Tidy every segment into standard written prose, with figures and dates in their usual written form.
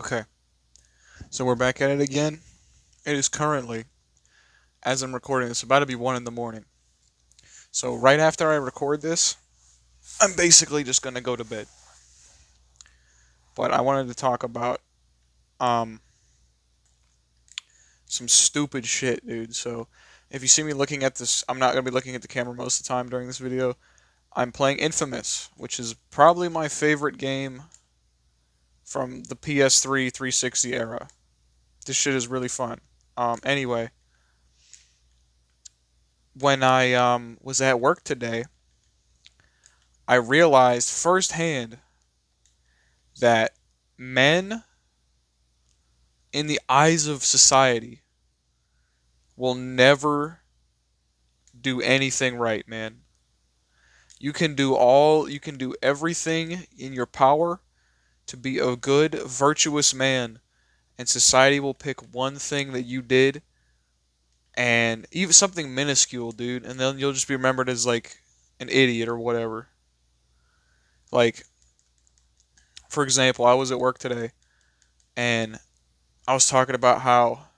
Okay, so we're back at it again. It is currently, as I'm recording this, about to be 1 in the morning. So right after I record this, I'm basically just gonna go to bed. But I wanted to talk about um some stupid shit, dude. So if you see me looking at this, I'm not gonna be looking at the camera most of the time during this video. I'm playing Infamous, which is probably my favorite game from the PS3 360 era. This shit is really fun. Anyway, when I was at work today, I realized firsthand that men, in the eyes of society, will never do anything right, man. You can do everything in your power to be a good, virtuous man, and society will pick one thing that you did, and even something minuscule, dude, and then you'll just be remembered as like an idiot or whatever. Like, for example, I was at work today, and I was talking about how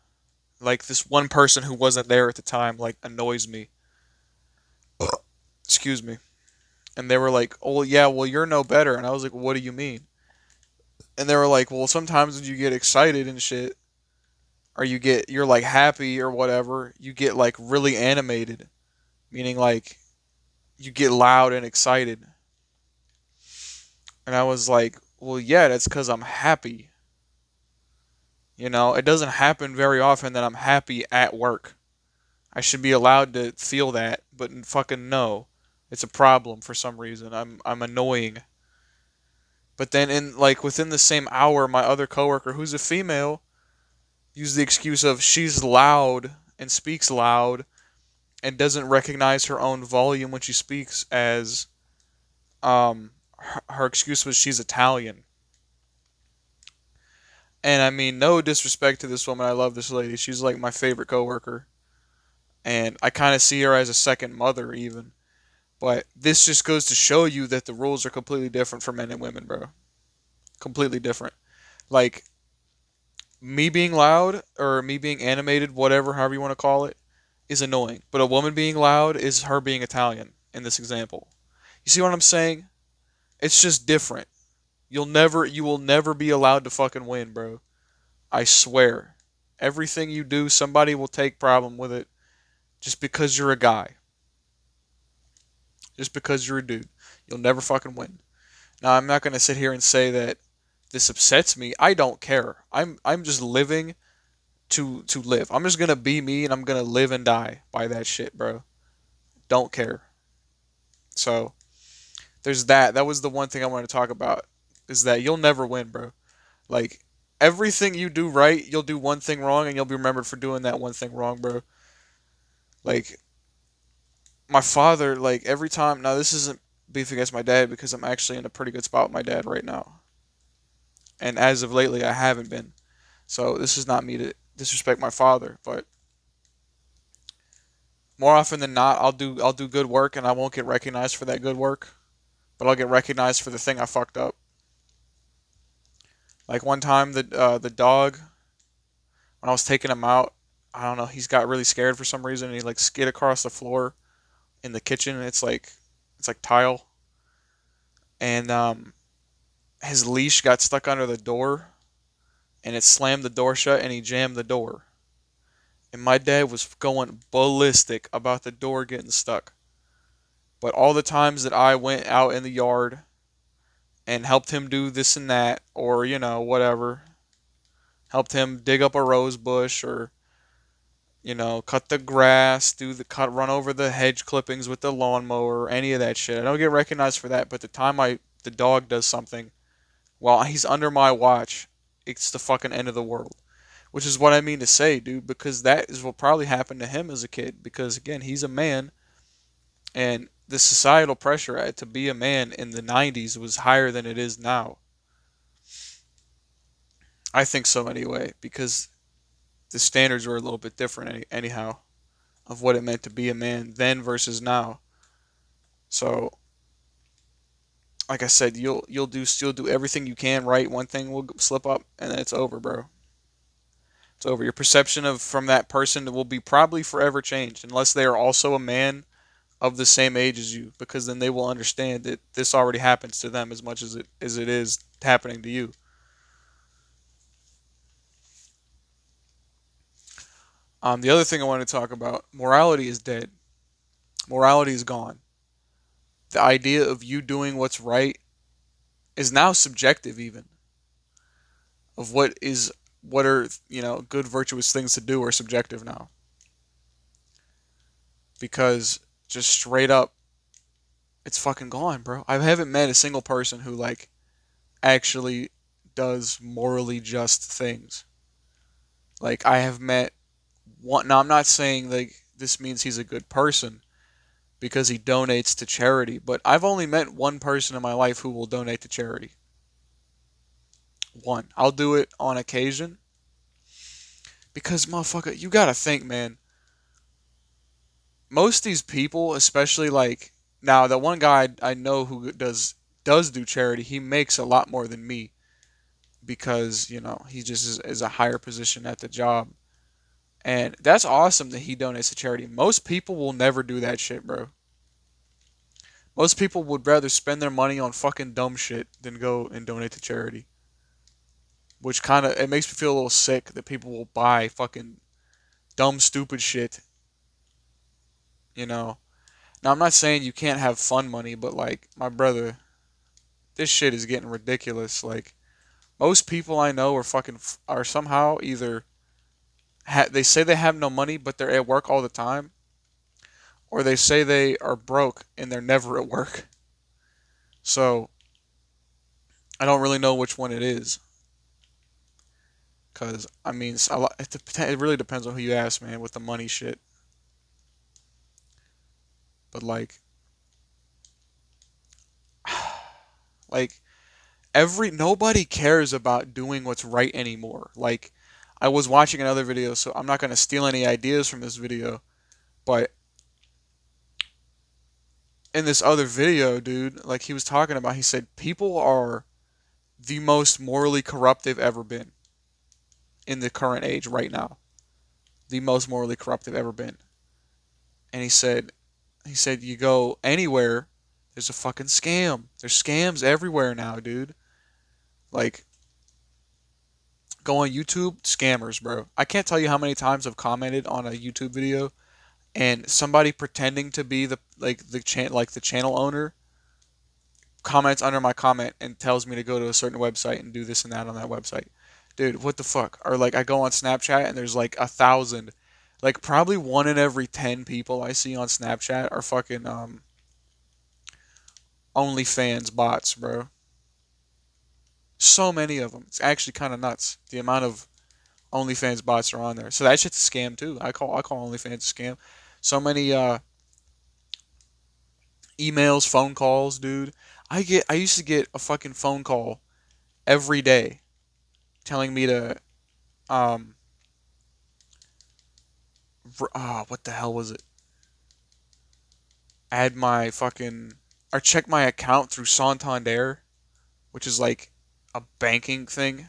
like this one person who wasn't there at the time like annoys me. Excuse me. And they were like, "Oh yeah, well you're no better." And I was like, "What do you mean?" And they were like, "Well, sometimes when you get excited and shit, or you're like happy or whatever, you get like really animated, meaning like you get loud and excited." And I was like, "Well, yeah, that's cuz I'm happy." It doesn't happen very often that I'm happy at work. I should be allowed to feel that, but fucking no. It's a problem for some reason. I'm annoying. But then in like within the same hour, my other coworker, who's a female, used the excuse of she's loud and speaks loud and doesn't recognize her own volume when she speaks as her excuse was she's Italian. And I mean, no disrespect to this woman. I love this lady. She's like my favorite coworker, and I kind of see her as a second mother even. But this just goes to show you that the rules are completely different for men and women, bro. Completely different. Like me being loud or me being animated, whatever, however you want to call it, is annoying. But a woman being loud is her being Italian in this example. You see what I'm saying? It's just different. You will never be allowed to fucking win, bro. I swear. Everything you do, somebody will take problem with it just because you're a guy. Just because you're a dude. You'll never fucking win. Now, I'm not going to sit here and say that this upsets me. I don't care. I'm just living to live. I'm just gonna be me and I'm gonna live and die by that shit, bro. Don't care. So there's that. That was the one thing I wanted to talk about is that you'll never win, bro. Like everything you do right, you'll do one thing wrong and you'll be remembered for doing that one thing wrong, bro. Like my father, like every time. Now this isn't beef against my dad because I'm actually in a pretty good spot with my dad right now, and as of lately I haven't been. So this is not me to disrespect my father, but more often than not, I'll do good work and I won't get recognized for that good work, but I'll get recognized for the thing I fucked up. Like one time, the dog when I was taking him out, I don't know, he's got really scared for some reason and he like skid across the floor in the kitchen. And it's like tile, and his leash got stuck under the door and it slammed the door shut and he jammed the door. And my dad was going ballistic about the door getting stuck. But all the times that I went out in the yard and helped him do this and that, or whatever, helped him dig up a rose bush, or cut the grass, do the cut, run over the hedge clippings with the lawnmower, or any of that shit. I don't get recognized for that, but the dog does something while he's under my watch, it's the fucking end of the world. Which is what I mean to say, dude, because that is what probably happened to him as a kid. Because again, he's a man, and the societal pressure to be a man in the '90s was higher than it is now. I think so anyway, because the standards were a little bit different anyhow of what it meant to be a man then versus now. So like I said, you'll do everything you can right. One thing will slip up, and then it's over, bro. It's over. Your perception of from that person will be probably forever changed, unless they are also a man of the same age as you, because then they will understand that this already happens to them as much as it is happening to you. The other thing I want to talk about, morality is dead. Morality is gone. The idea of you doing what's right is now subjective, even of what are good virtuous things to do are subjective now, because just straight up it's fucking gone, bro. I haven't met a single person who like actually does morally just things. Like I have met one. Now I'm not saying like this means he's a good person because he donates to charity, but I've only met one person in my life who will donate to charity. One. I'll do it on occasion because motherfucker, you gotta think, man. Most of these people, especially like now, the one guy I know who does do charity, he makes a lot more than me because he just is a higher position at the job. And that's awesome that he donates to charity. Most people will never do that shit, bro. Most people would rather spend their money on fucking dumb shit than go and donate to charity. Which kind of it makes me feel a little sick that people will buy fucking dumb stupid shit, you know. Now I'm not saying you can't have fun money, but like my brother, this shit is getting ridiculous. Like most people I know are somehow either they say they have no money but they're at work all the time, or they say they are broke and they're never at work. So I don't really know which one it is. Cause I mean, it really depends on who you ask, man, with the money shit. But like every nobody cares about doing what's right anymore. Like I was watching another video, so I'm not gonna steal any ideas from this video, but in this other video, dude, like he was talking about, he said people are the most morally corrupt they've ever been in the current age right now. The most morally corrupt they've ever been. And he said you go anywhere, there's a fucking scam. There's scams everywhere now, dude. Like go on YouTube, scammers, bro. I can't tell you how many times I've commented on a YouTube video and somebody pretending to be the channel owner comments under my comment and tells me to go to a certain website and do this and that on that website. Dude, what the fuck? Or like I go on Snapchat and there's like 1,000, like probably one in every 10 people I see on Snapchat are fucking OnlyFans bots, bro. So many of them. It's actually kind of nuts the amount of OnlyFans bots are on there. So that shit's a scam too. I call OnlyFans a scam. So many emails, phone calls, dude. I used to get a fucking phone call every day telling me to um what the hell was it? Add my fucking or check my account through Santander, which is like a banking thing.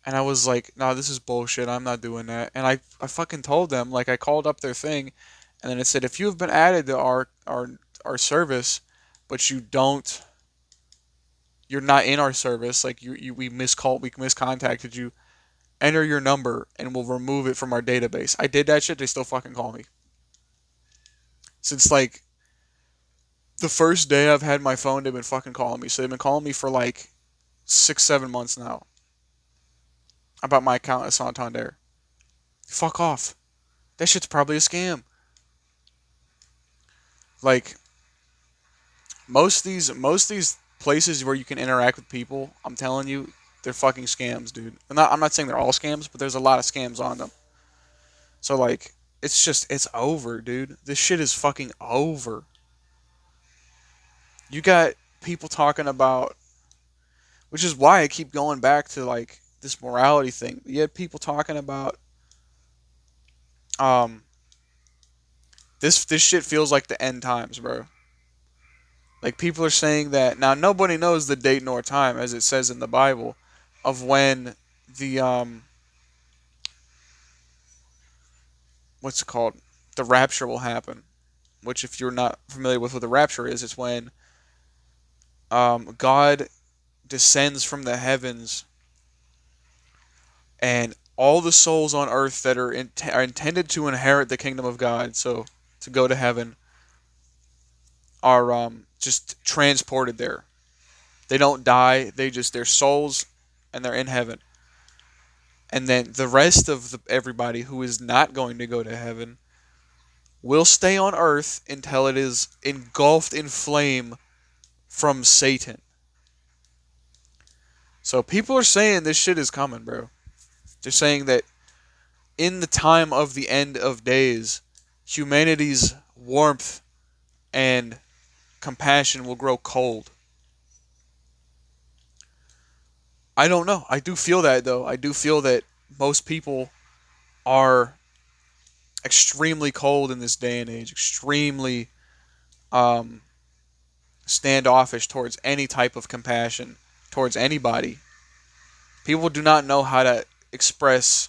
And I was like, "No, this is bullshit. I'm not doing that." And I fucking told them, like I called up their thing, and then it said, "If you have been added to our service, but you're not in our service, like we miscontacted you, enter your number and we'll remove it from our database." I did that shit, they still fucking call me. Since like the first day I've had my phone, they've been fucking calling me. So they've been calling me for like 6, 7 months now about my account at Santander. Fuck off. That shit's probably a scam. Like most of these places where you can interact with people, I'm telling you, they're fucking scams, dude. I'm not saying they're all scams, but there's a lot of scams on them. So like it's over, dude. This shit is fucking over. You got people talking about, which is why I keep going back to like this morality thing. You had people talking about um this shit feels like the end times, bro. Like people are saying that now nobody knows the date nor time, as it says in the Bible, of when the what's it called, the rapture will happen. Which, if you're not familiar with what the rapture is, it's when God descends from the heavens, and all the souls on earth that are intended to inherit the kingdom of God, so to go to heaven, are just transported there. They don't die. Their souls, and they're in heaven. And then the rest of everybody who is not going to go to heaven will stay on earth until it is engulfed in flame from Satan. So people are saying this shit is coming, bro. They're saying that in the time of the end of days, humanity's warmth and compassion will grow cold. I don't know. I do feel that, though. I do feel that most people are extremely cold in this day and age, extremely um, standoffish towards any type of compassion towards anybody. People do not know how to express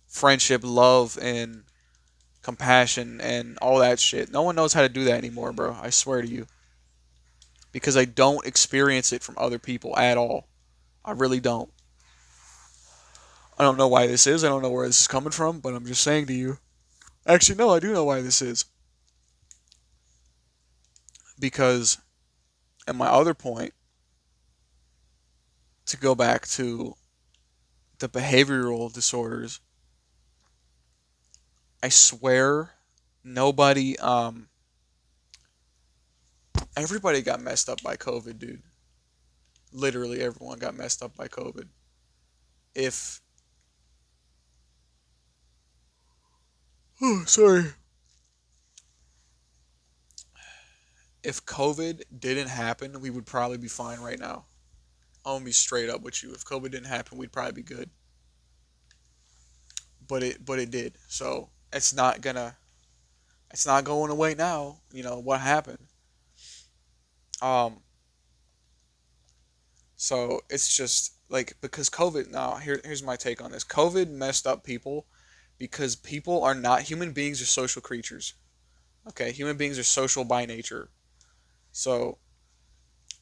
friendship, love, and compassion and all that shit. No one knows how to do that anymore, bro. I swear to you. Because I don't experience it from other people at all. I really don't. I don't know why this is. I don't know where this is coming from, but I'm just saying to you. Actually, no, I do know why this is. Because, at my other point, to go back to the behavioral disorders, I swear nobody, everybody got messed up by COVID, dude. Literally everyone got messed up by COVID. If, oh, sorry. If COVID didn't happen, we would probably be fine right now. I'm gonna be straight up with you. If COVID didn't happen, we'd probably be good. But it did. So it's not going away now. You know what happened. Um, so it's just like because COVID. Now here's my take on this. COVID messed up people because people are not human beings are social creatures. Okay, human beings are social by nature. So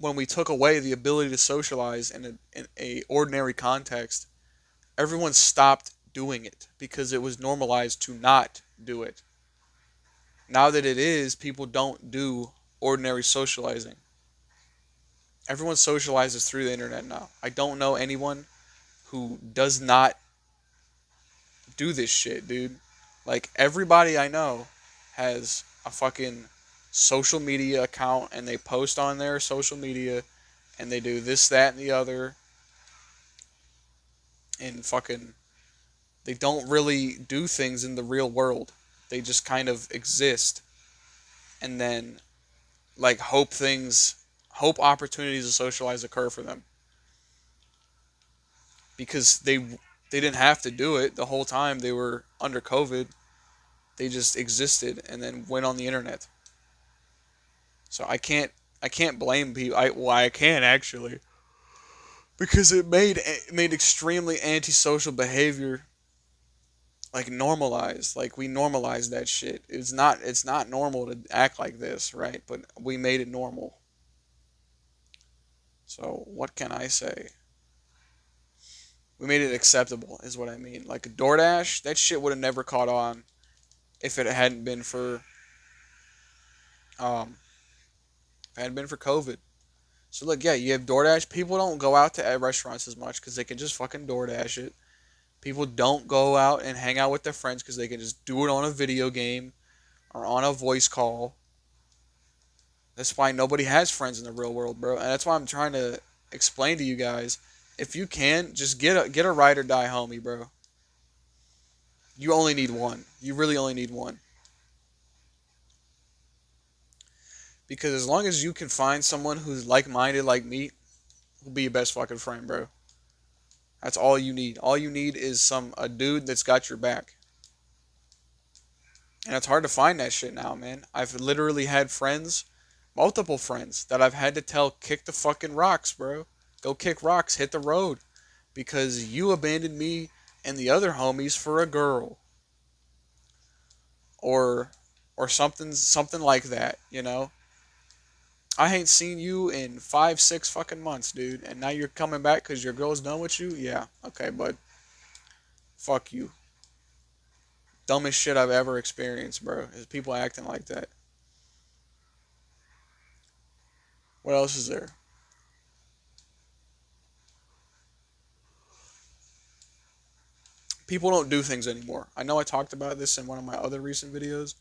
when we took away the ability to socialize in a ordinary context, everyone stopped doing it because it was normalized to not do it. Now that it is, people don't do ordinary socializing. Everyone socializes through the internet now. I don't know anyone who does not do this shit, dude. Like everybody I know has a fucking social media account and they post on their social media and they do this, that, and the other and fucking they don't really do things in the real world. They just kind of exist and then like hope opportunities to socialize occur for them because they didn't have to do it the whole time they were under COVID. They just existed and then went on the internet. So I can't blame people. I can actually because it made extremely antisocial behavior like normalized. Like we normalized that shit. It's not normal to act like this, right? But we made it normal. So what can I say? We made it acceptable, is what I mean. Like DoorDash, that shit would have never caught on if it hadn't been for um if it hadn't been for COVID. So look, yeah, you have DoorDash. People don't go out to restaurants as much because they can just fucking DoorDash it. People don't go out and hang out with their friends because they can just do it on a video game or on a voice call. That's why nobody has friends in the real world, bro. And that's why I'm trying to explain to you guys. If you can, just get a ride or die homie, bro. You only need one. You really only need one. Because as long as you can find someone who's like-minded like me, who'll be your best fucking friend, bro. That's all you need. All you need is a dude that's got your back. And it's hard to find that shit now, man. I've literally had friends multiple friends that I've had to tell kick the fucking rocks, bro. Go kick rocks, hit the road because you abandoned me and the other homies for a girl or something like that, you know? I ain't seen you in 5, 6 fucking months, dude, and now you're coming back because your girl's done with you? Yeah, okay, bud. Fuck you. Dumbest shit I've ever experienced, bro, is people acting like that. What else is there? People don't do things anymore. I know I talked about this in one of my other recent videos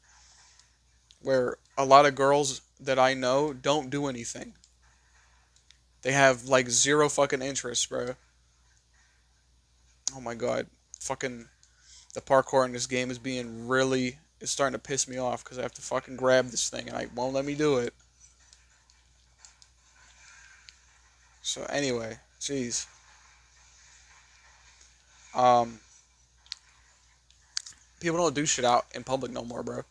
where a lot of girls that I know don't do anything. They have like zero fucking interest, bro. Oh my god. Fucking the parkour in this game is being really it's starting to piss me off because I have to fucking grab this thing and I won't let me do it. So anyway, jeez. Um, People don't do shit out in public no more, bro.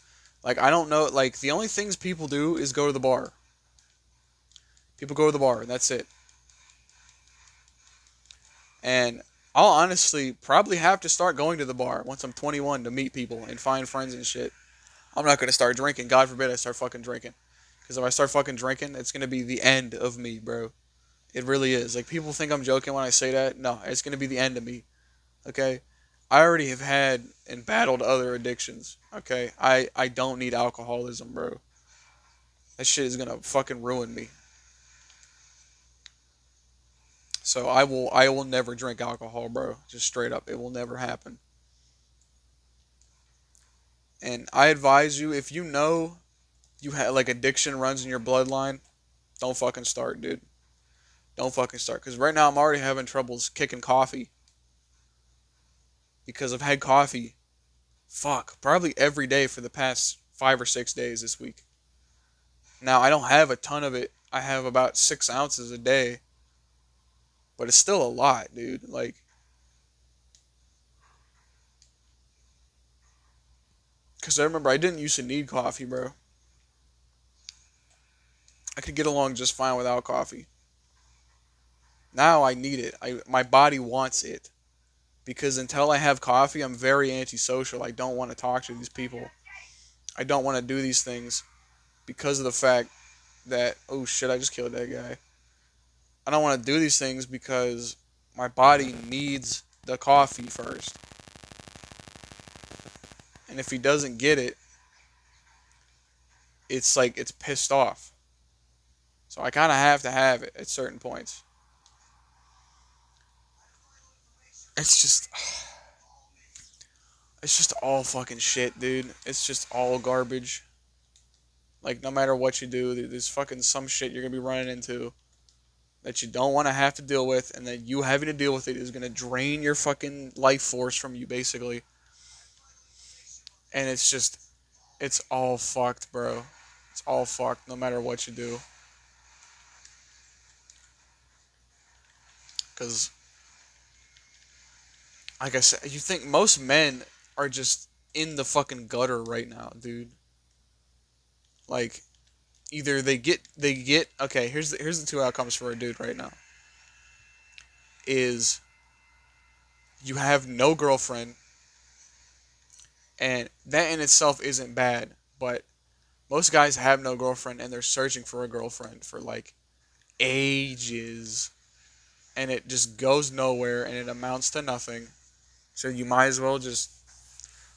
Like I don't know. Like the only things people do is go to the bar. People go to the bar and that's it. And I'll honestly probably have to start going to the bar once I'm 21 to meet people and find friends and shit. I'm not gonna start drinking. God forbid I start fucking drinking. Because if I start fucking drinking, it's gonna be the end of me, bro. It really is. Like people think I'm joking when I say that. No, it's gonna be the end of me. Okay. I already have had and battled other addictions. Okay. I don't need alcoholism, bro. That shit is gonna fucking ruin me. So I will never drink alcohol, bro. Just straight up. It will never happen. And I advise you if you know you have like addiction runs in your bloodline, don't fucking start, dude. Don't fucking start. Cause right now I'm already having troubles kicking coffee because I've had coffee. Fuck, probably every day for the past 5 or 6 days this week. Now I don't have a ton of it. I have about 6 ounces a day, but it's still a lot, dude. Like, cause I remember I didn't used to need coffee, bro. I could get along just fine without coffee. Now I need it. My body wants it because until I have coffee, I'm very antisocial. I don't want to talk to these people. I don't want to do these things because of the fact that oh shit, I just killed that guy. I don't want to do these things because my body needs the coffee first. And if he doesn't get it, it's like it's pissed off. So I kind of have to have it at certain points. It's just it's just all fucking shit, dude. It's just all garbage. Like no matter what you do, there's fucking some shit you're going to be running into that you don't want to have to deal with and that you having to deal with it is going to drain your fucking life force from you basically. And it's just it's all fucked, bro. It's all fucked no matter what you do. Cuz like I said, you think most men are just in the fucking gutter right now, dude. Like either they get okay, here's the two outcomes for a dude right now. Is you have no girlfriend and that in itself isn't bad, but most guys have no girlfriend and they're searching for a girlfriend for like ages and it just goes nowhere and it amounts to nothing. So you might as well just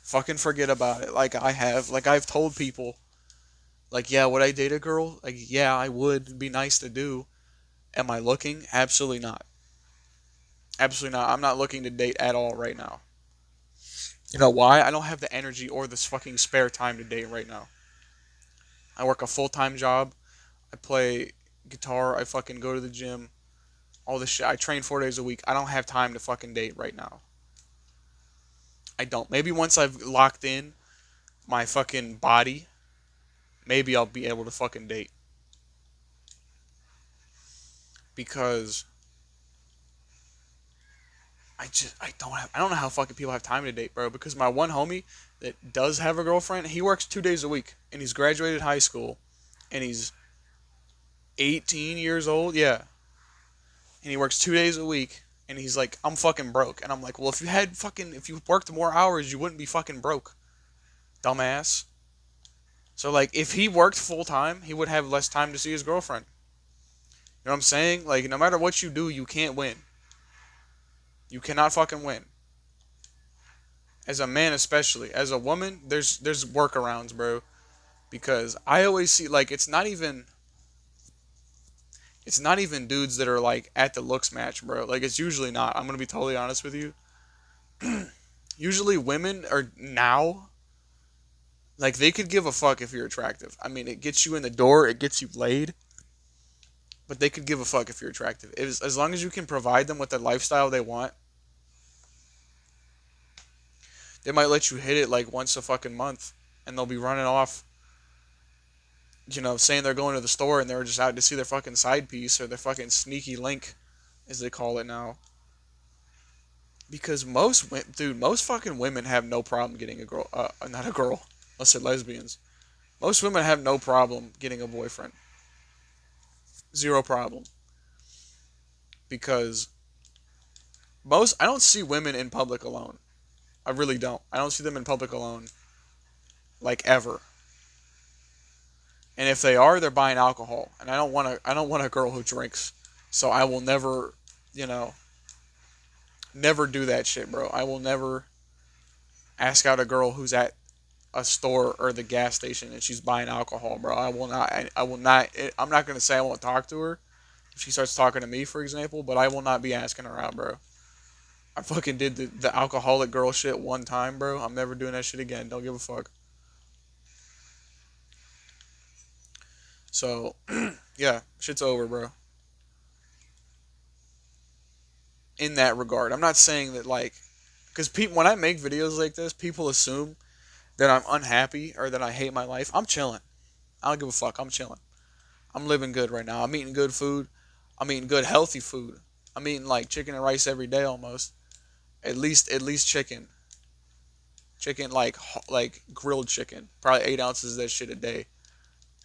fucking forget about it like I have. Like I've told people like yeah, would I date a girl? Like yeah, I would. It'd be nice to do. Am I looking? Absolutely not. Absolutely not. I'm not looking to date at all right now. You know why? I don't have the energy or this fucking spare time to date right now. I work a full-time job. I play guitar. I fucking go to the gym. All this shit. I train 4 days a week. I don't have time to fucking date right now. I don't. Maybe once I've locked in my fucking body, maybe I'll be able to fucking date. Because I don't know how fucking people have time to date, bro. Because my one homie that does have a girlfriend, he works 2 days a week, and he's graduated high school, and he's 18 years old, yeah, and he works 2 days a week, and he's like, I'm fucking broke, and I'm like, well, if you worked more hours, you wouldn't be fucking broke, dumbass. So like, if he worked full time, he would have less time to see his girlfriend. You know what I'm saying? Like, no matter what you do, you can't win. You cannot fucking win. As a man, especially as a woman, there's workarounds, bro. Because I always see like it's not even dudes that are like at the looks match, bro. Like it's usually not. I'm gonna be totally honest with you. Usually women are now like they could give a fuck if you're attractive. I mean, it gets you in the door, it gets you laid, but they could give a fuck if you're attractive. As long as you can provide them with the lifestyle they want, they might let you hit it like once a fucking month, and they'll be running off, saying they're going to the store and they're just out to see their fucking side piece or their fucking sneaky link, as they call it now. Because most fucking women have no problem getting a girl, not a girl, let's say lesbians. Most women have no problem getting a boyfriend. Zero problem. Because I don't see women in public alone. I really don't. I don't see them in public alone, like ever. And if they are, they're buying alcohol. And I don't want a girl who drinks. So I will never, you know, never do that shit, bro. I will never ask out a girl who's at a store or the gas station and she's buying alcohol, bro. I will not. I will not. I'm not gonna say I won't talk to her if she starts talking to me, for example. But I will not be asking her out, bro. I fucking did the alcoholic girl shit one time, bro. I'm never doing that shit again. Don't give a fuck. So, yeah, shit's over, bro. In that regard, I'm not saying that like, because when I make videos like this, people assume that I'm unhappy or that I hate my life. I'm chilling. I don't give a fuck. I'm chilling. I'm living good right now. I'm eating good food. I'm eating good healthy food. I'm eating like chicken and rice every day almost. At least chicken. Chicken like grilled chicken. Probably 8 ounces of that shit a day.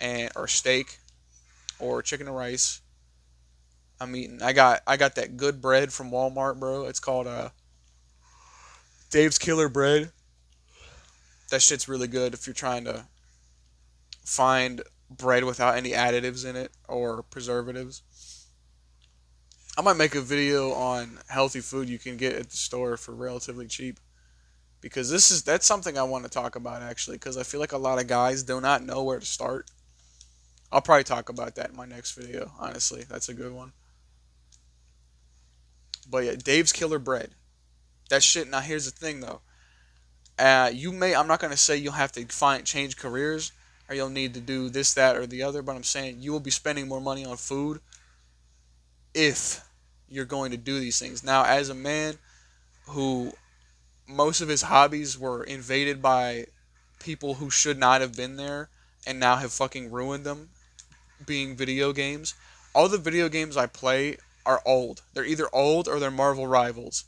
And or steak or chicken and rice. I'm eating. I got that good bread from Walmart, bro. It's called Dave's Killer Bread. That shit's really good if you're trying to find bread without any additives in it or preservatives. I might make a video on healthy food you can get at the store for relatively cheap because that's something I want to talk about actually because I feel like a lot of guys do not know where to start. I'll probably talk about that in my next video. Honestly, that's a good one. But yeah, Dave's Killer Bread. That shit. Now here's the thing though. I'm not gonna say you'll have to change careers or you'll need to do this, that, or the other. But I'm saying you will be spending more money on food if you're going to do these things. Now, as a man who most of his hobbies were invaded by people who should not have been there and now have fucking ruined them, being video games. All the video games I play are old. They're either old or they're Marvel Rivals.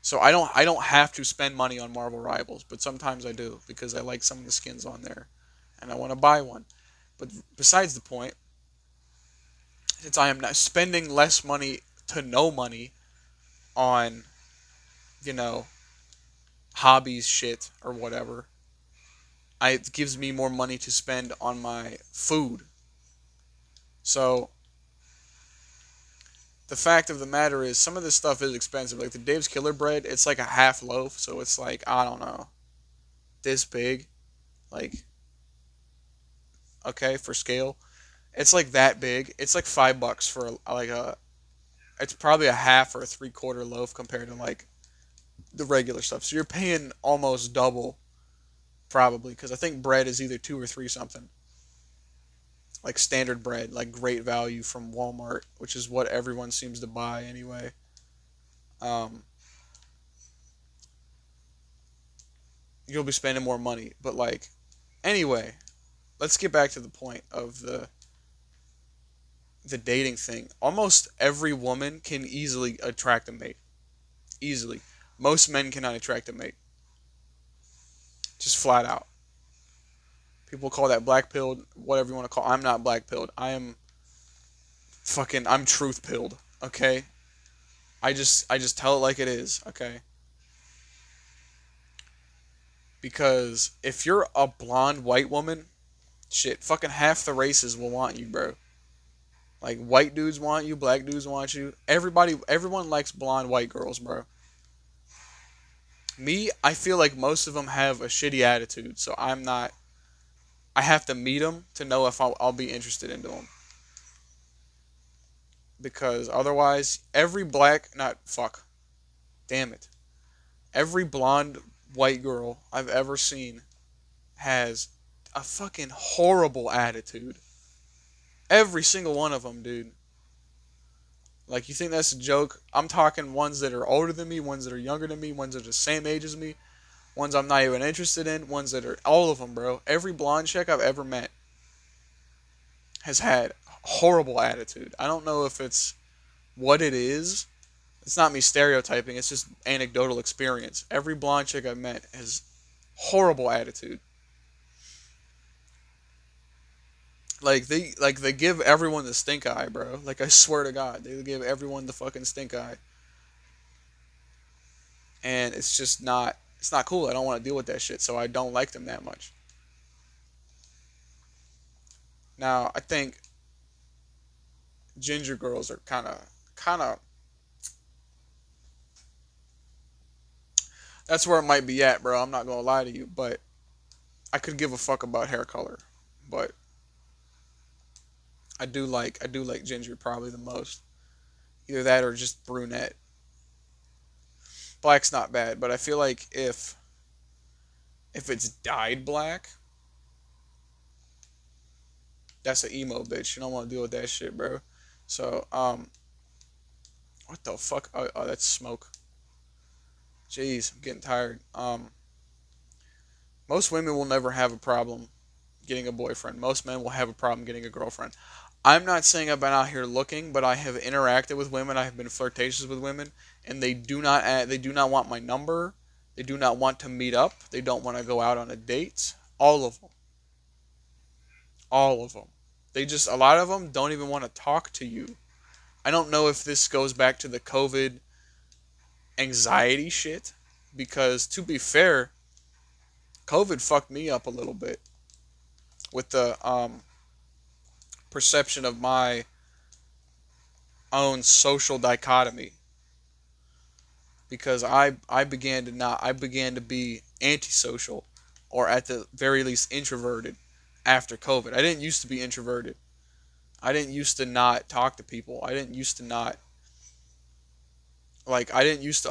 So I don't have to spend money on Marvel Rivals, but sometimes I do because I like some of the skins on there and I want to buy one. But besides the point, since I am not spending less money to no money on, you know, hobbies shit or whatever, it gives me more money to spend on my food. So the fact of the matter is some of this stuff is expensive. Like the Dave's Killer Bread, it's like a half loaf, so it's like I don't know, this big, like okay for scale. It's like that big. It's like $5 for like a. It's probably a half or a three-quarter loaf compared to like the regular stuff. So you're paying almost double probably because I think bread is either two or three something. Like standard bread, like great value from Walmart, which is what everyone seems to buy anyway. Um, you'll be spending more money, but like anyway, let's get back to the point of the dating thing. Almost every woman can easily attract a mate. Easily. Most men cannot attract a mate. Just flat out. People call that black pilled, whatever you want to call it. I'm not black pilled. I am Fucking, I'm truth pilled. Okay, I just tell it like it is. Okay, because if you're a blonde white woman, shit, fucking half the races will want you, bro. Like white dudes want you, black dudes want you. Everyone likes blonde white girls, bro. Me, I feel like most of them have a shitty attitude, so I'm not. I have to meet them to know if I'll be interested into them. Because otherwise, every black, not fuck, damn it, every blonde white girl I've ever seen has a fucking horrible attitude. Every single one of them, dude. Like, you think that's a joke? I'm talking ones that are older than me, ones that are younger than me, ones that are the same age as me, ones I'm not even interested in, ones that are all of them, bro. Every blonde chick I've ever met has had horrible attitude. I don't know if it's what it is. It's not me stereotyping, it's just anecdotal experience. Every blonde chick I've met has horrible attitude. Like they give everyone the stink eye, bro. Like I swear to God, they give everyone the fucking stink eye. And it's not cool. I don't want to deal with that shit, so I don't like them that much. Now, I think ginger girls are kind of that's where it might be at, bro. I'm not gonna lie to you, but I could give a fuck about hair color, but I do like ginger probably the most. Either that or just brunette. Black's not bad, but I feel like if it's dyed black, that's an emo bitch. You don't want to deal with that shit, bro. So what the fuck? Oh, that's smoke. Jeez, I'm getting tired. Most women will never have a problem getting a boyfriend. Most men will have a problem getting a girlfriend. I'm not saying I've been out here looking, but I have interacted with women. I have been flirtatious with women, and they do not want my number. They do not want to meet up. They don't want to go out on a date. All of them. All of them. A lot of them don't even want to talk to you. I don't know if this goes back to the COVID anxiety shit, because to be fair, COVID fucked me up a little bit with the perception of my own social dichotomy, because I began to be antisocial, or at the very least introverted after COVID. I didn't used to be introverted. I didn't used to not talk to people. I didn't used to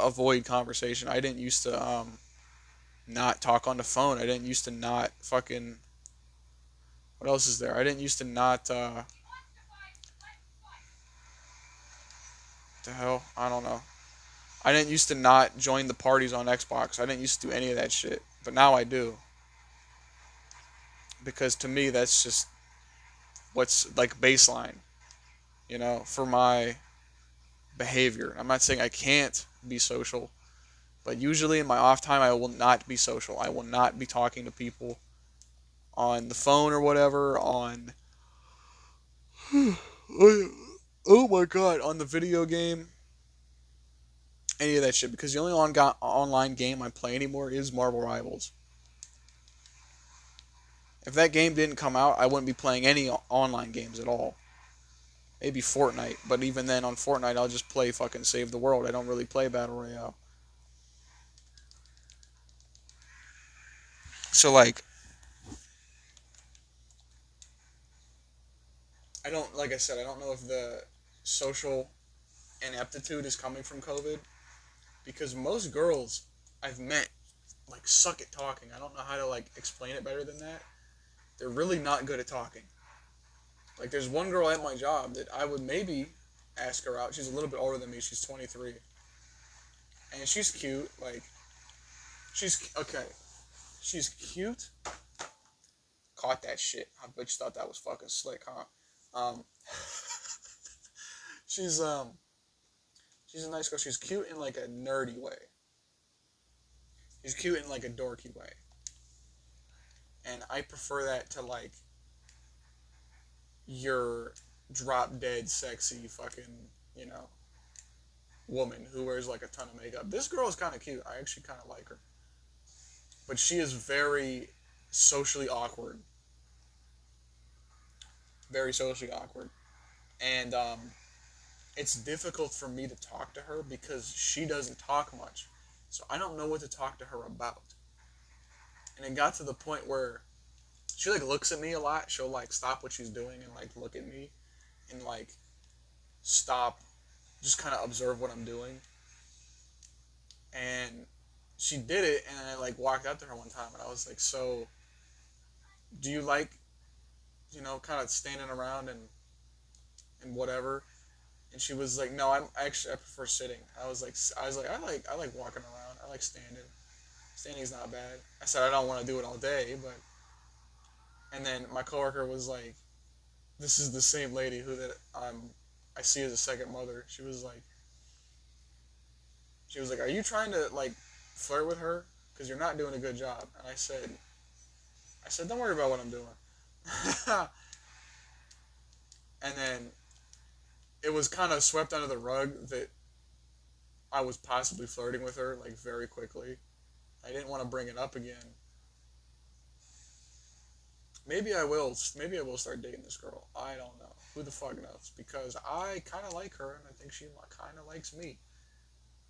avoid conversation. I didn't used to not talk on the phone. I didn't used to not fucking what else is there? I didn't used to not the hell? I don't know. I didn't used to not join the parties on Xbox. I didn't used to do any of that shit. But now I do, because to me that's just what's like baseline, for my behavior. I'm not saying I can't be social, but usually in my off time I will not be social. I will not be talking to people on the phone or whatever, on oh my god, on the video game, any of that shit, because the only online game I play anymore is Marvel Rivals. If that game didn't come out, I wouldn't be playing any online games at all. Maybe Fortnite, but even then on Fortnite I'll just play fucking Save the World. I don't really play Battle Royale. So like like I said, I don't know if the social ineptitude is coming from COVID, because most girls I've met like suck at talking. I don't know how to like explain it better than that. They're really not good at talking. Like there's one girl at my job that I would maybe ask her out. She's a little bit older than me. She's 23, and she's cute. Like she's okay. She's cute. Caught that shit. I bet you thought that was fucking slick, huh? Um, she's she's a nice girl. She's cute in like a nerdy way. She's cute in like a dorky way, and I prefer that to like your drop dead sexy fucking, you know, woman who wears like a ton of makeup. This girl is kind of cute. I actually kind of like her. But she is very socially awkward. Very socially awkward. And it's difficult for me to talk to her because she doesn't talk much. So I don't know what to talk to her about. And it got to the point where she like looks at me a lot. She'll like stop what she's doing and like look at me and like stop, just kind of observe what I'm doing. And she did it, and I like walked up to her one time, and I was like, "So, do you like, kind of standing around and whatever?" And she was like, "No, I prefer sitting." I like walking around. I like standing. Standing's not bad. I said I don't want to do it all day, but and then my coworker was like, "This is the same lady who that I see as a second mother." She was like, "Are you trying to like flirt with her? Because you're not doing a good job." And I said, "Don't worry about what I'm doing." And then it was kind of swept under the rug that I was possibly flirting with her like very quickly. I didn't want to bring it up again. Maybe I will. Maybe I will start dating this girl. I don't know. Who the fuck knows? Because I kind of like her, and I think she kind of likes me.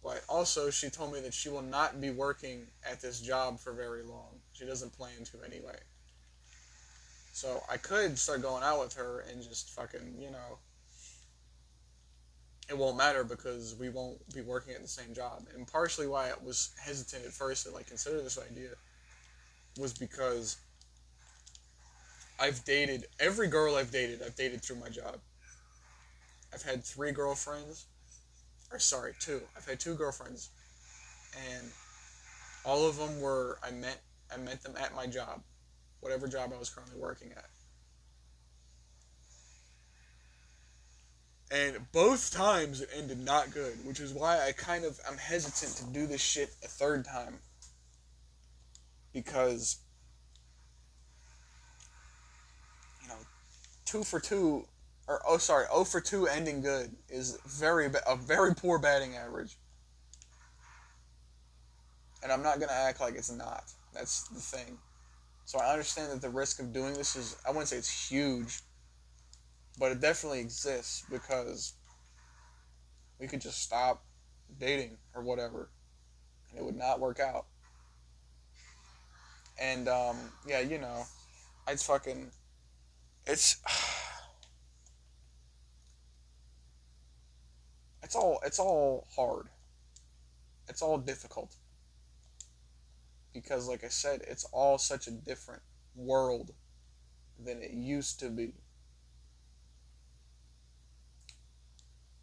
But also, she told me that she will not be working at this job for very long. She doesn't plan to anyway. So I could start going out with her and just fucking, it won't matter because we won't be working at the same job. And partially why I was hesitant at first to like consider this idea was because I've dated every girl I've dated through my job. I've had three girlfriends, or sorry, two. I've had two girlfriends, and all of them were I met them at my job, whatever job I was currently working at. And both times it ended not good, which is why I'm hesitant to do this shit a third time because you know 2 for 2 or oh sorry 0 for 2 ending good is a very poor batting average, and I'm not gonna act like it's not. That's the thing. So I understand that the risk of doing this is I wouldn't say it's huge, but it definitely exists because we could just stop dating or whatever, and it would not work out. And yeah, it's fucking it's it's all hard. It's all difficult because, like I said, it's all such a different world than it used to be.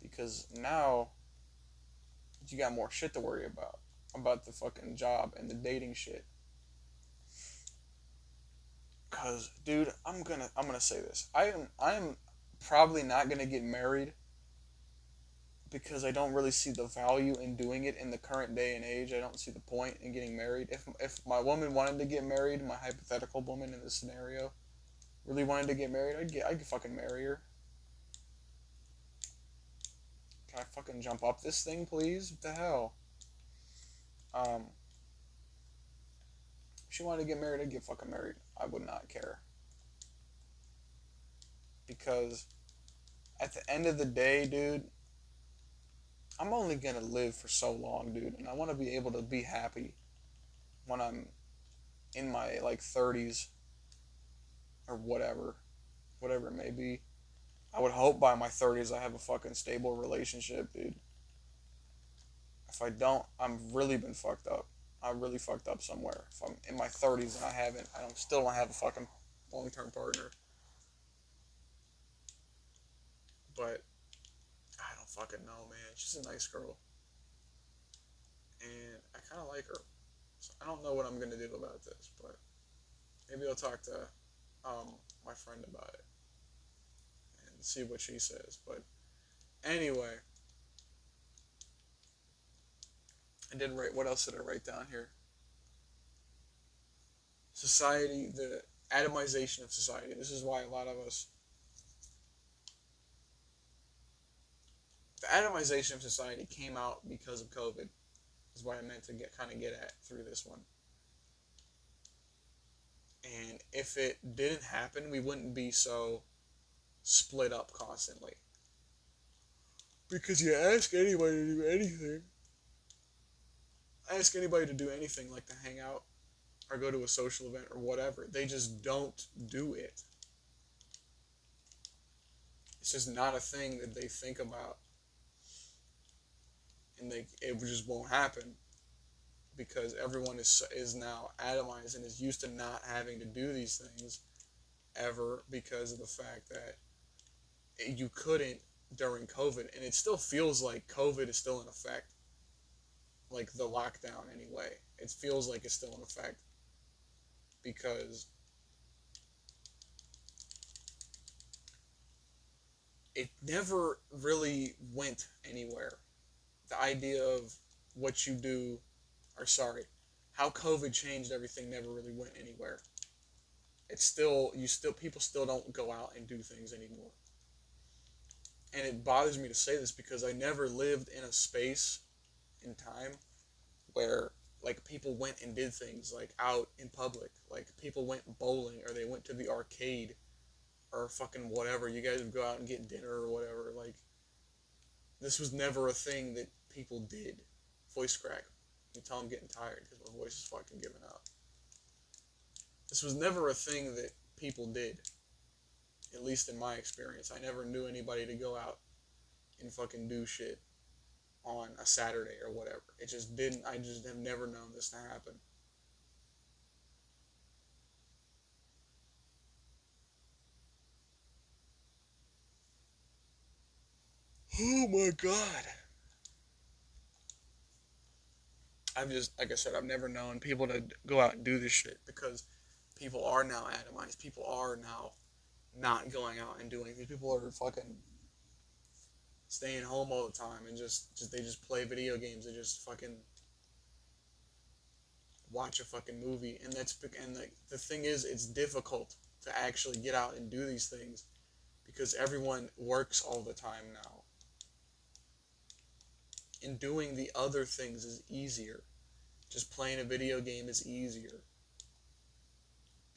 Because now you got more shit to worry about the fucking job and the dating shit. Cause, dude, I'm gonna say this. I am probably not gonna get married because I don't really see the value in doing it in the current day and age. I don't see the point in getting married. If my woman wanted to get married, my hypothetical woman in this scenario really wanted to get married, I'd fucking marry her. Can I fucking jump up this thing, please? What the hell? Um, if she wanted to get married, I'd get fucking married. I would not care because at the end of the day, dude, I'm only gonna live for so long, dude, and I want to be able to be happy when I'm in my like 30s or whatever it may be. I would hope by my 30s I have a fucking stable relationship, dude. If I don't, I'm really been fucked up. I really fucked up somewhere. If I'm in my 30s and I don't still don't have a fucking long term partner. But I don't fucking know, man. She's a nice girl, and I kind of like her. So I don't know what I'm gonna do about this, but maybe I'll talk to my friend about it and see what she says. But anyway, I did write. What else did I write down here? Society, the atomization of society. This is why a lot of us the atomization of society came out because of COVID. Is what I meant to get at through this one. And if it didn't happen, we wouldn't be so split up constantly. Because you ask anybody to do anything like to hang out or go to a social event or whatever, they just don't do it. It's just not a thing that they think about, and it just won't happen because everyone is now atomized and is used to not having to do these things ever because of the fact that you couldn't during COVID, and it still feels like COVID is still in effect, like the lockdown anyway. It feels like it's still in effect because it never really went anywhere. The idea of what you do, or sorry, how COVID changed everything never really went anywhere. It's still, people still don't go out and do things anymore. And it bothers me to say this because I never lived in a space in time where like people went and did things like out in public. Like people went bowling or they went to the arcade or fucking whatever. You guys would go out and get dinner or whatever. Like this was never a thing that people did. Voice crack. You tell I'm getting tired because my voice is fucking giving out. This was never a thing that people did. At least in my experience. I never knew anybody to go out and fucking do shit on a Saturday or whatever. It just didn't, I just have never known this to happen. Oh my god. I've just, like I said, I've never known people to go out and do this shit because people are now atomized. People are now not going out and doing things. People are fucking staying home all the time and just they just play video games and just fucking watch a fucking movie. And the thing is, it's difficult to actually get out and do these things because everyone works all the time now. And doing the other things is easier. Just playing a video game is easier.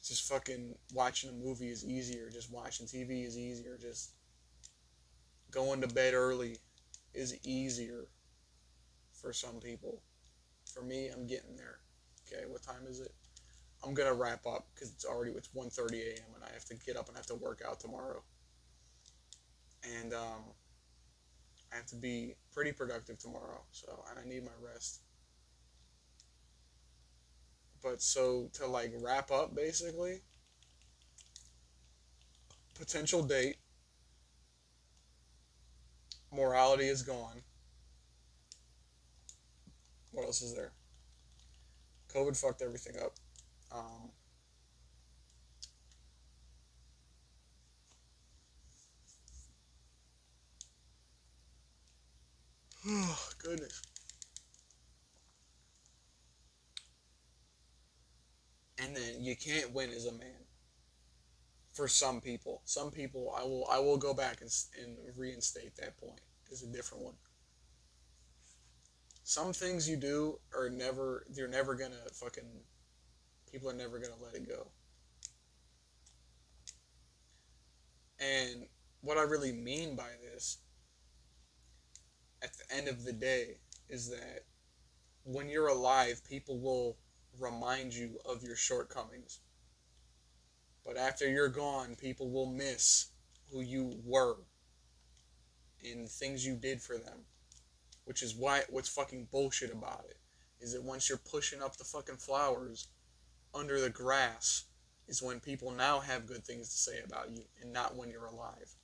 Just fucking watching a movie is easier. Just watching TV is easier. Just going to bed early is easier for some people. For me, I'm getting there. Okay, what time is it? I'm gonna wrap up because it's 1:30 a.m. and I have to get up and I have to work out tomorrow. And I have to be pretty productive tomorrow. So and I need my rest. But so to like wrap up, basically, potential date, morality is gone. What else is there? COVID fucked everything up. Um, oh, goodness. And then you can't win as a man. For some people, I will go back and reinstate that point. It's a different one. Some things you do are never. You're never gonna fucking. People are never gonna let it go. And what I really mean by this, at the end of the day, is that when you're alive, people will remind you of your shortcomings. But after you're gone, people will miss who you were and things you did for them. Which is what's fucking bullshit about it. Is that once you're pushing up the fucking flowers under the grass, is when people now have good things to say about you and not when you're alive.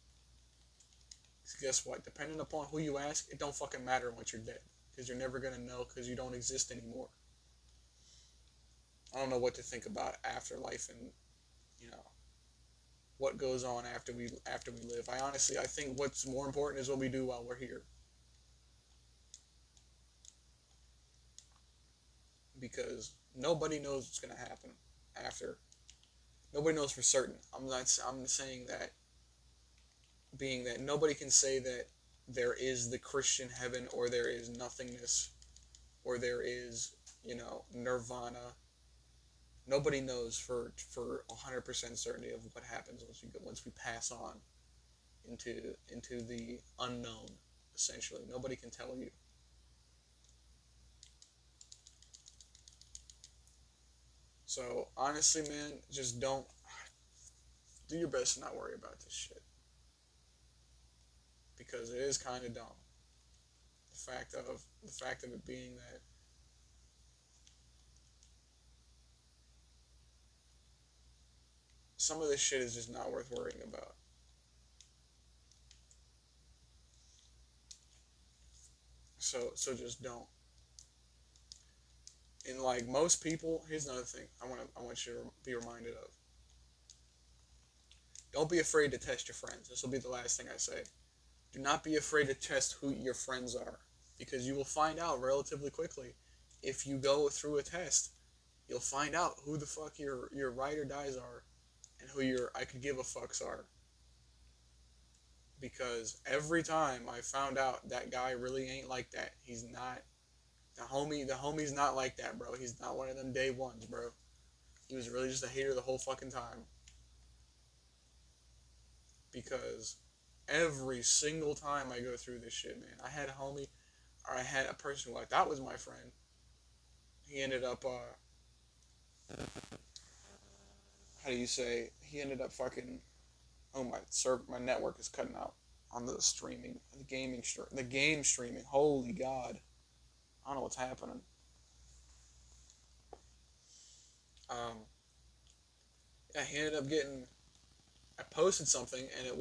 Because guess what? Depending upon who you ask, it don't fucking matter once you're dead. Because you're never gonna know because you don't exist anymore. I don't know what to think about afterlife and you know what goes on after we live. I think what's more important is what we do while we're here. Because nobody knows what's gonna happen after. Nobody knows for certain. I'm saying that being that nobody can say that there is the Christian heaven, or there is nothingness, or there is, nirvana. Nobody knows for 100% certainty of what happens once we pass on into the unknown. Essentially, nobody can tell you. So honestly, man, just don't do your best to not worry about this shit because it is kind of dumb. The fact of it being that some of this shit is just not worth worrying about. So just don't. And like most people, here's another thing I want you to be reminded of. Don't be afraid to test your friends. This will be the last thing I say. Do not be afraid to test who your friends are because you will find out relatively quickly. If you go through a test, you'll find out who the fuck your ride or dies are and who your I could give a fucks are. Because every time I found out that guy really ain't like that. He's not the homie's not like that, bro. He's not one of them day ones, bro. He was really just a hater the whole fucking time. Because every single time I go through this shit, man, I had a homie or I had a person who I thought was my friend. He ended up how do you say? He ended up fucking oh my network is cutting out on the streaming, the game streaming. Holy god. I don't know what's happening. Um yeah, he ended up getting I posted something and it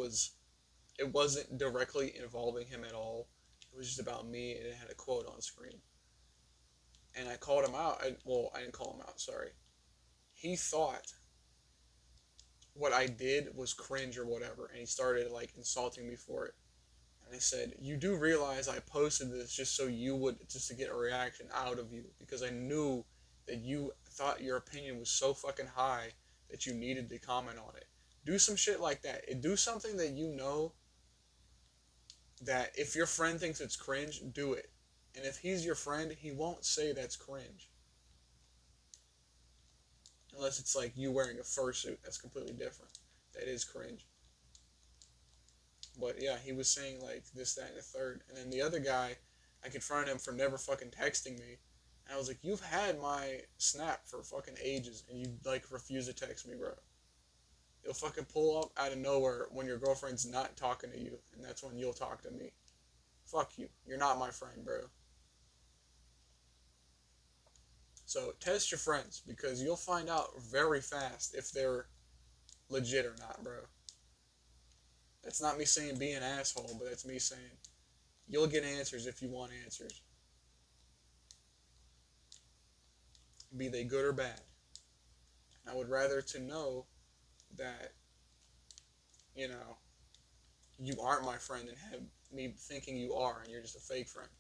wasn't directly involving him at all. It was just about me and it had a quote on screen. And I called him out. I didn't call him out, sorry. He thought what I did was cringe or whatever, and he started like insulting me for it. And I said, "You do realize I posted this just to get a reaction out of you because I knew that you thought your opinion was so fucking high that you needed to comment on it. Do some shit like that. Do something that you know that if your friend thinks it's cringe, do it. And if he's your friend, he won't say that's cringe. Unless it's like you wearing a fursuit, that's completely different. That is cringe. But yeah, he was saying like this, that, and the third. And then the other guy, I confronted him for never fucking texting me. And I was like, you've had my snap for fucking ages, and you like refuse to text me, bro. You'll fucking pull up out of nowhere when your girlfriend's not talking to you, and that's when you'll talk to me. Fuck you. You're not my friend, bro. So test your friends because you'll find out very fast if they're legit or not, bro. That's not me saying be an asshole, but that's me saying you'll get answers if you want answers, be they good or bad. I would rather to know that, you know, you aren't my friend than have me thinking you are and you're just a fake friend.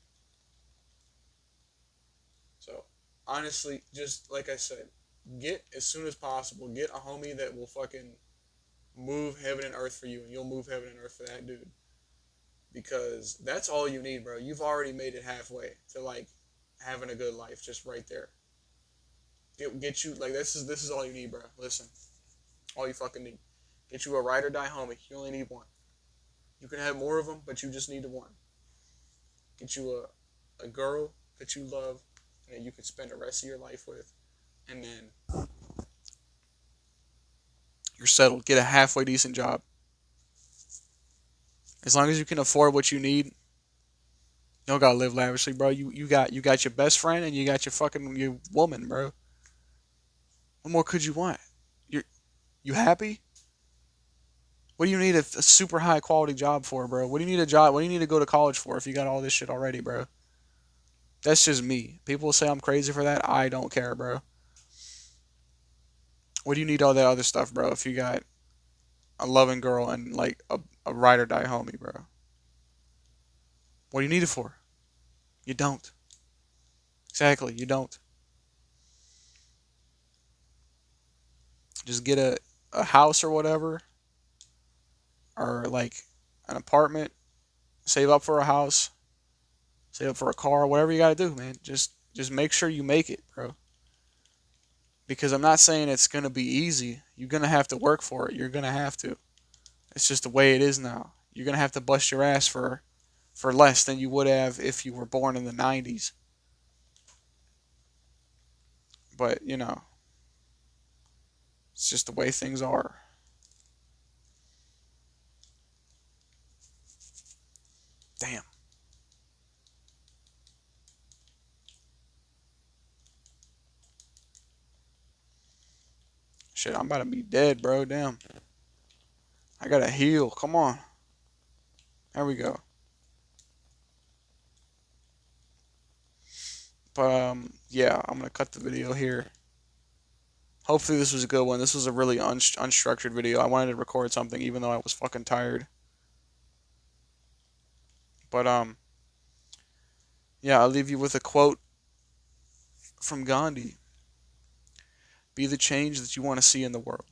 So, honestly, just like I said, get as soon as possible, get a homie that will fucking move heaven and earth for you and you'll move heaven and earth for that dude. Because that's all you need, bro. You've already made it halfway to like having a good life just right there. Get you like this is all you need, bro. Listen, all you fucking need. Get you a ride or die homie. You only need one. You can have more of them, but you just need the one. Get you a girl that you love and that you can spend the rest of your life with, and then you're settled. Get a halfway decent job. As long as you can afford what you need, you don't gotta live lavishly, bro. You got your best friend and you got your woman, bro. What more could you want? You happy? What do you need a super high quality job for, bro? What do you need a job? What do you need to go to college for if you got all this shit already, bro? That's just me. People say I'm crazy for that. I don't care, bro. What do you need all that other stuff, bro? If you got a loving girl and like a ride or die homie, bro. What do you need it for? You don't. Exactly, you don't. Just get a house or whatever, or like an apartment, Save up for a house, save up for a car, whatever you got to do, man. Just make sure you make it, bro. Because I'm not saying it's going to be easy. You're going to have to work for it. You're going to have to. It's just the way it is now. You're going to have to bust your ass for less than you would have if you were born in the 90s. But, it's just the way things are. Damn. Shit, I'm about to be dead, bro. Damn. I gotta heal. Come on. There we go. But yeah, I'm gonna cut the video here. Hopefully this was a good one. This was a really unstructured video. I wanted to record something even though I was fucking tired. But yeah, I'll leave you with a quote from Gandhi. Be the change that you want to see in the world.